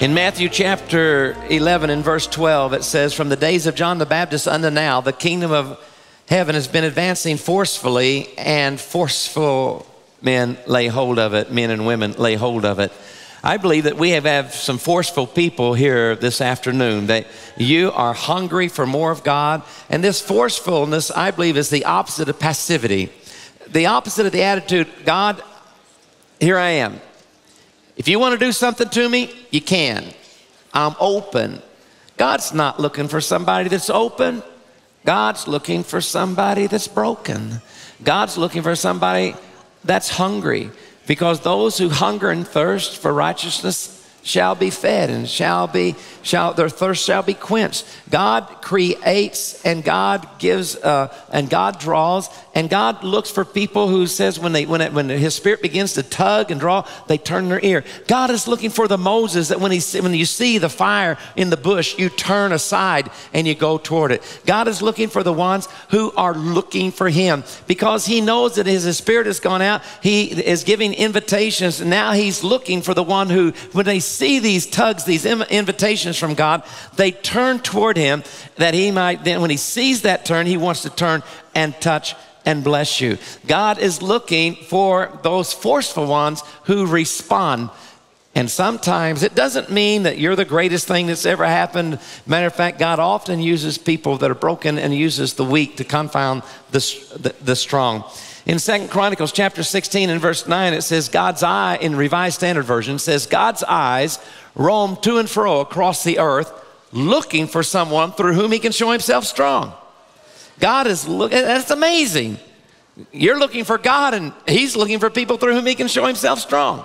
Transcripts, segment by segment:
In Matthew chapter 11 and verse 12, it says, from the days of John the Baptist unto now, the kingdom of heaven has been advancing forcefully, and forceful men lay hold of it. Men and women lay hold of it. I believe that we have some forceful people here this afternoon, that you are hungry for more of God. And this forcefulness, I believe, is the opposite of passivity. The opposite of the attitude, God, here I am. If you want to do something to me, you can. I'm open. God's not looking for somebody that's open. God's looking for somebody that's broken. God's looking for somebody that's hungry, because those who hunger and thirst for righteousness shall be fed, and their thirst shall be quenched. God creates, and God gives, and God draws, and God looks for people who says when His Spirit begins to tug and draw, they turn their ear. God is looking for the Moses that when you see the fire in the bush, you turn aside and you go toward it. God is looking for the ones who are looking for Him, because He knows that as His Spirit has gone out, He is giving invitations. And now He's looking for the one who, when they see these tugs, these invitations from God, they turn toward Him, that He might then, when He sees that turn, He wants to turn and touch and bless you. God is looking for those forceful ones who respond. And sometimes it doesn't mean that you're the greatest thing that's ever happened. Matter of fact, God often uses people that are broken and uses the weak to confound the strong. In 2 Chronicles chapter 16 and verse 9, it says, God's eye, in Revised Standard Version, says, God's eyes roam to and fro across the earth, looking for someone through whom He can show Himself strong. God is looking, that's amazing. You're looking for God, and He's looking for people through whom He can show Himself strong.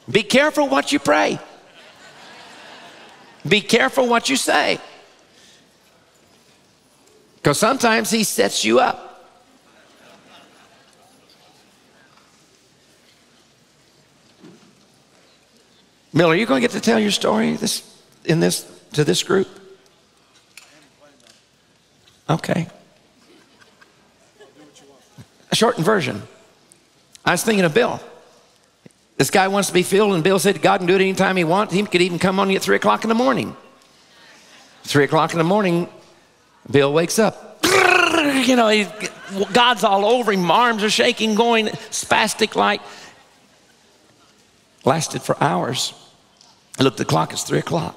Be careful what you pray. Be careful what you say. Because sometimes He sets you up. Miller, are you going to get to tell your story to this group? Okay. A shortened version. I was thinking of Bill. This guy wants to be filled, and Bill said God can do it anytime He wants. He could even come on you at 3 o'clock in the morning. 3 o'clock in the morning, Bill wakes up. You know, God's all over him. Arms are shaking, going spastic like. Lasted for hours. I looked at the clock, it's 3 o'clock.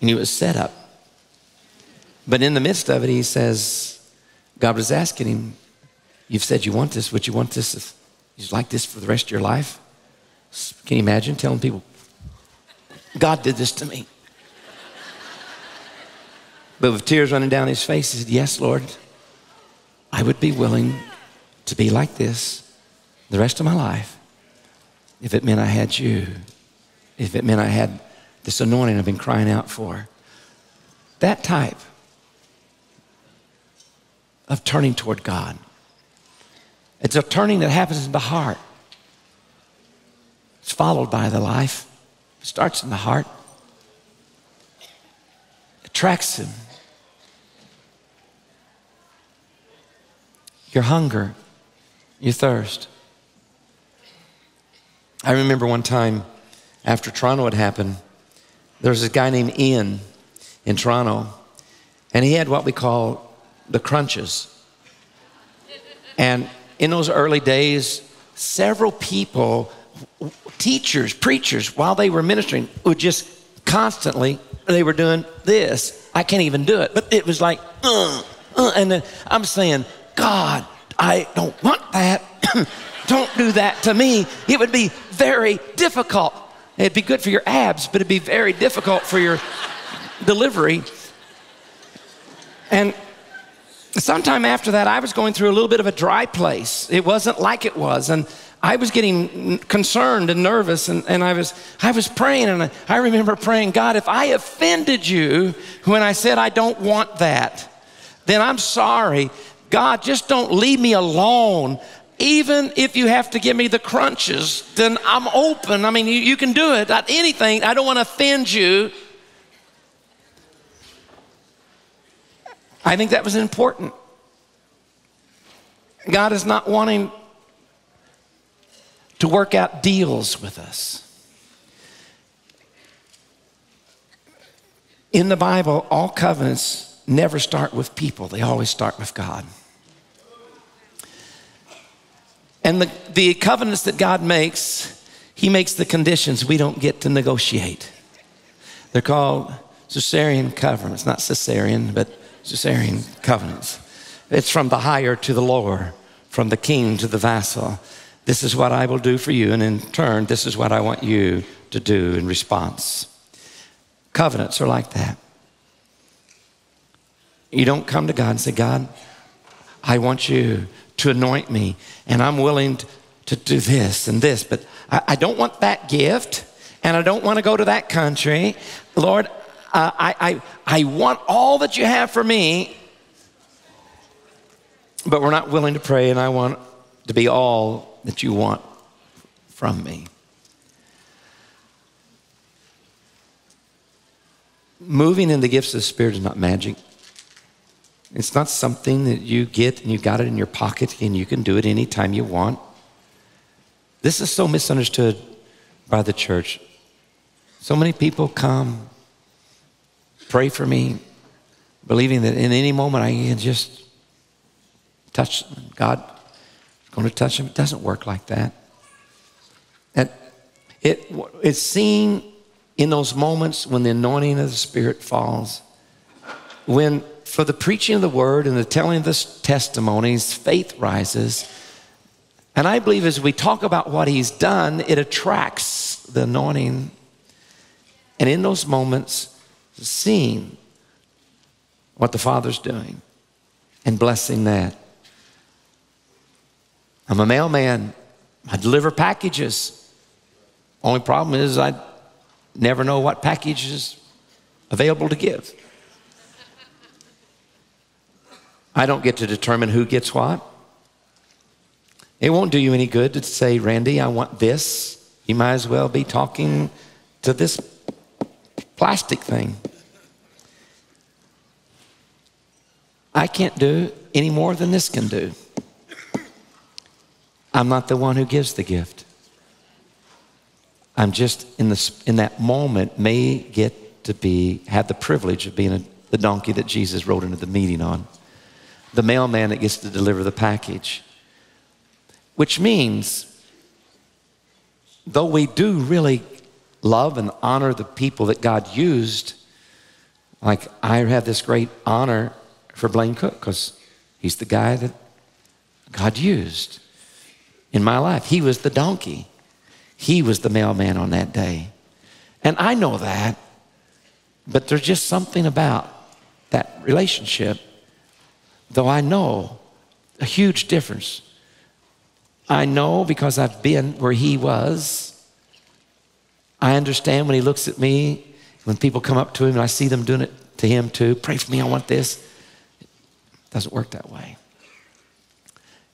And he was set up. But in the midst of it, he says, God was asking him, you've said you want this. Would you want this? You'd like this for the rest of your life? Can you imagine telling people, God did this to me? But with tears running down his face, he said, yes, Lord, I would be willing to be like this the rest of my life if it meant I had you, if it meant I had this anointing I've been crying out for. That type of turning toward God. It's a turning that happens in the heart. It's followed by the life. It starts in the heart. Attracts Him. Your hunger, your thirst. I remember one time after Toronto had happened, there was a guy named Ian in Toronto, and he had what we call the crunches. And in those early days, several people, teachers, preachers, while they were ministering, would just constantly, they were doing this. I can't even do it. But it was like, and then I'm saying, God, I don't want that. Don't do that to me. It would be very difficult. It'd be good for your abs, but it'd be very difficult for your delivery. And sometime after that, I was going through a little bit of a dry place. It wasn't like it was. And I was getting concerned and nervous, and I was praying, and I remember praying, God, if I offended you when I said I don't want that, then I'm sorry. God, just don't leave me alone. Even if you have to give me the crunches, then I'm open. I mean, you can do it. Anything. I don't want to offend you. I think that was important. God is not wanting to work out deals with us. In the Bible, all covenants never start with people. They always start with God. And the covenants that God makes, he makes the conditions we don't get to negotiate. They're called Caesarean covenants, not Caesarean, but Caesarean covenants. It's from the higher to the lower, from the king to the vassal. This is what I will do for you, and in turn, this is what I want you to do in response. Covenants are like that. You don't come to God and say, God, I want you to anoint me, and I'm willing to do this and this, but I don't want that gift, and I don't want to go to that country. Lord, I want all that you have for me, but we're not willing to pray, and I want to be all that you want from me. Moving in the gifts of the Spirit is not magic. It's not something that you get and you got it in your pocket and you can do it anytime you want. This is so misunderstood by the church. So many people come, pray for me, believing that in any moment I can just touch them. God is going to touch them. It doesn't work like that. And it's seen in those moments when the anointing of the Spirit falls, when for the preaching of the word and the telling of the testimonies, faith rises. And I believe as we talk about what he's done, it attracts the anointing. And in those moments, seeing what the Father's doing and blessing that. I'm a mailman. I deliver packages. Only problem is I never know what package is available to give. I don't get to determine who gets what. It won't do you any good to say, Randy, I want this. You might as well be talking to this plastic thing. I can't do any more than this can do. I'm not the one who gives the gift. I'm just in that moment may get to have the privilege of being the donkey that Jesus rode into the meeting on. The mailman that gets to deliver the package. Which means, though we do really love and honor the people that God used, like I have this great honor for Blaine Cook because he's the guy that God used in my life. He was the donkey. He was the mailman on that day. And I know that, but there's just something about that relationship. Though I know a huge difference. I know because I've been where he was. I understand when he looks at me, when people come up to him and I see them doing it to him too. Pray for me, I want this. It doesn't work that way.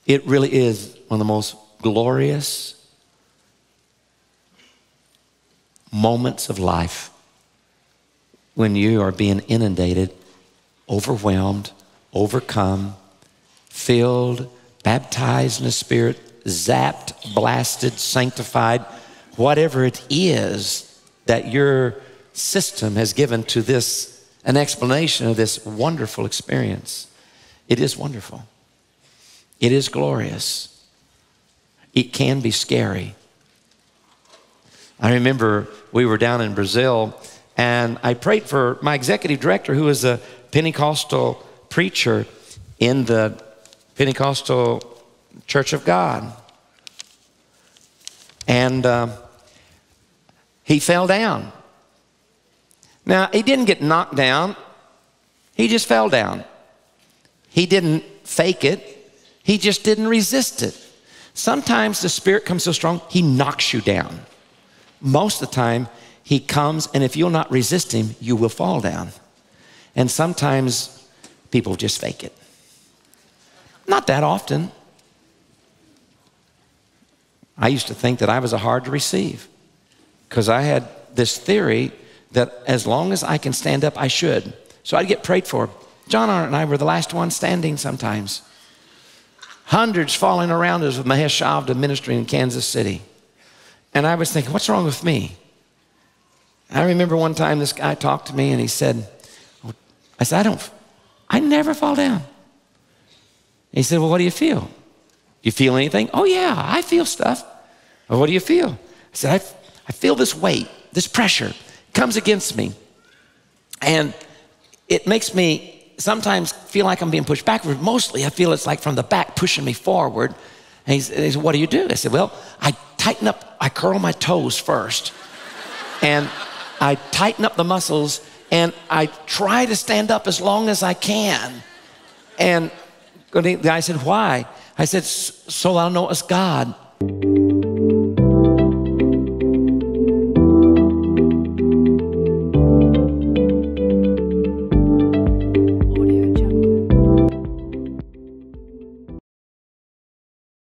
It really is one of the most glorious moments of life when you are being inundated, overwhelmed, overcome, filled, baptized in the Spirit, zapped, blasted, sanctified, whatever it is that your system has given to this, an explanation of this wonderful experience. It is wonderful. It is glorious. It can be scary. I remember we were down in Brazil and I prayed for my executive director who was a Pentecostal preacher in the Pentecostal Church of God. And he fell down. Now, he didn't get knocked down. He just fell down. He didn't fake it. He just didn't resist it. Sometimes the Spirit comes so strong, he knocks you down. Most of the time, he comes, and if you'll not resist him, you will fall down. And sometimes people just fake it. Not that often. I used to think that I was hard to receive because I had this theory that as long as I can stand up, I should. So I'd get prayed for. John Arnott and I were the last ones standing sometimes. Hundreds falling around us with Mahesh Shavda ministry in Kansas City. And I was thinking, what's wrong with me? I remember one time this guy talked to me and he said, I said, I never fall down. He said, well, what do you feel? You feel anything? Oh yeah, I feel stuff. Well, what do you feel? I said, I feel this weight, this pressure comes against me. And it makes me sometimes feel like I'm being pushed backward. Mostly I feel it's like from the back pushing me forward. And he said, what do you do? I said, well, I tighten up, I curl my toes first. And I tighten up the muscles and I try to stand up as long as I can. And the guy said, why? I said, so I'll know it's God.